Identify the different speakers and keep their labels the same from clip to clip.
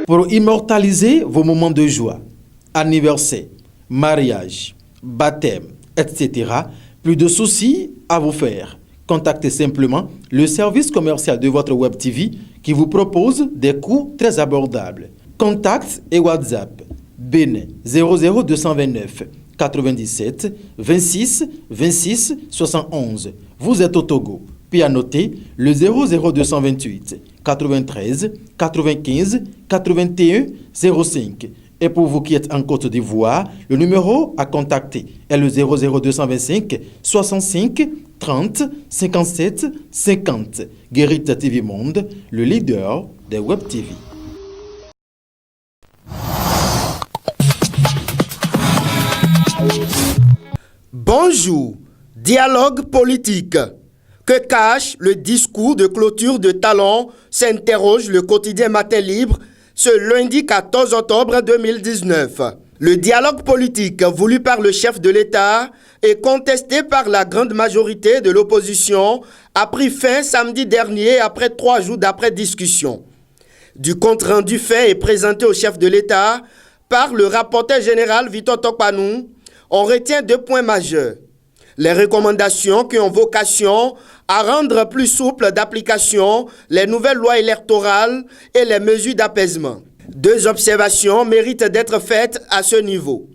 Speaker 1: Pour immortaliser vos moments de joie, anniversaire, mariage, baptême, etc., plus de soucis à vous faire. Contactez simplement le service commercial de votre Web TV qui vous propose des coûts très abordables. Contact et WhatsApp Bénin 00229 97 26 26 71. Vous êtes au Togo. Puis à noter le 00228 93 95 81 05. Et pour vous qui êtes en Côte d'Ivoire, le numéro à contacter est le 00225 65 30 57 50. Guérite TV Monde, le leader des Web TV.
Speaker 2: Bonjour, dialogue politique. Que cache le discours de clôture de Talon, s'interroge le quotidien Matin Libre ce lundi 14 octobre 2019. Le dialogue politique voulu par le chef de l'État et contesté par la grande majorité de l'opposition a pris fin samedi dernier après 3 jours d'après discussion. Du compte-rendu fait et présenté au chef de l'État par le rapporteur général Victor Tokpanou, on retient 2 points majeurs. Les recommandations qui ont vocation à rendre plus souple d'application les nouvelles lois électorales et les mesures d'apaisement. 2 observations méritent d'être faites à ce niveau.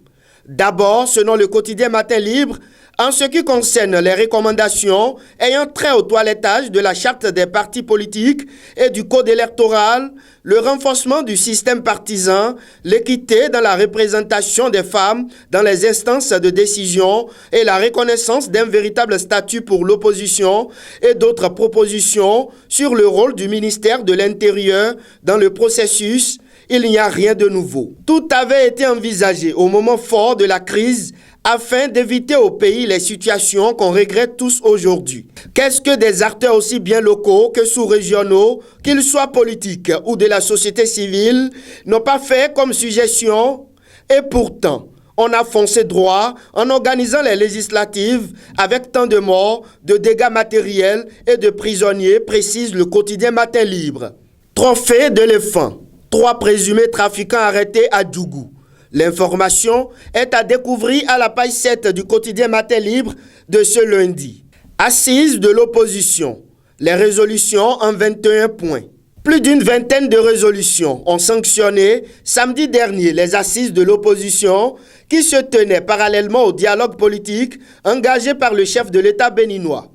Speaker 2: D'abord, selon le quotidien Matin Libre, en ce qui concerne les recommandations ayant trait au toilettage de la charte des partis politiques et du code électoral, le renforcement du système partisan, l'équité dans la représentation des femmes dans les instances de décision et la reconnaissance d'un véritable statut pour l'opposition et d'autres propositions sur le rôle du ministère de l'Intérieur dans le processus, il n'y a rien de nouveau. Tout avait été envisagé au moment fort de la crise afin d'éviter au pays les situations qu'on regrette tous aujourd'hui. Qu'est-ce que des acteurs aussi bien locaux que sous-régionaux, qu'ils soient politiques ou de la société civile, n'ont pas fait comme suggestion? Et pourtant, on a foncé droit en organisant les législatives avec tant de morts, de dégâts matériels et de prisonniers, précise le quotidien Matin Libre. Trophée d'éléphant. 3 présumés trafiquants arrêtés à Djougou. L'information est à découvrir à la page 7 du quotidien Matin Libre de ce lundi. Assises de l'opposition. Les résolutions en 21 points. Plus d'une vingtaine de résolutions ont sanctionné samedi dernier les assises de l'opposition qui se tenaient parallèlement au dialogue politique engagé par le chef de l'État béninois.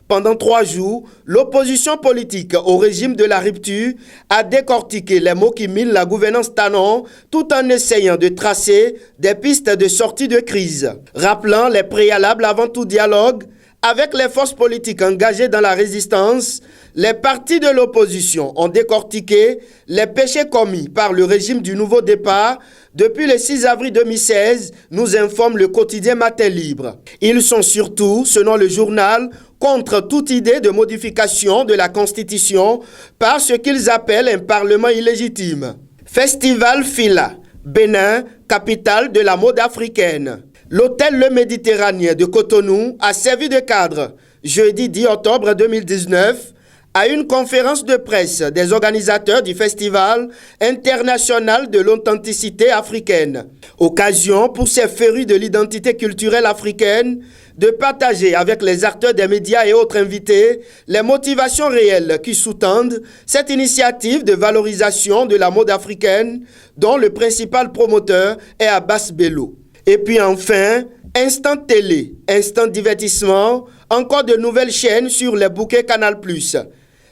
Speaker 2: Pendant 3 jours, l'opposition politique au régime de la rupture a décortiqué les mots qui minent la gouvernance Talon tout en essayant de tracer des pistes de sortie de crise. Rappelant les préalables avant tout dialogue, avec les forces politiques engagées dans la résistance, les partis de l'opposition ont décortiqué les péchés commis par le régime du nouveau départ depuis le 6 avril 2016, nous informe le quotidien Matin Libre. Ils sont surtout, selon le journal, contre toute idée de modification de la Constitution par ce qu'ils appellent un Parlement illégitime. Festival Fila, Bénin, capitale de la mode africaine. L'hôtel Le Méditerranée de Cotonou a servi de cadre, jeudi 10 octobre 2019, à une conférence de presse des organisateurs du Festival international de l'authenticité africaine. Occasion pour ces férus de l'identité culturelle africaine de partager avec les acteurs des médias et autres invités les motivations réelles qui sous-tendent cette initiative de valorisation de la mode africaine dont le principal promoteur est Abbas Bello. Et puis enfin, instant télé, instant divertissement, encore de nouvelles chaînes sur les bouquets Canal+.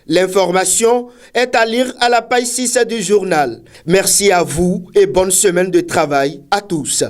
Speaker 2: L'information est à lire à la page 6 du journal. Merci à vous et bonne semaine de travail à tous.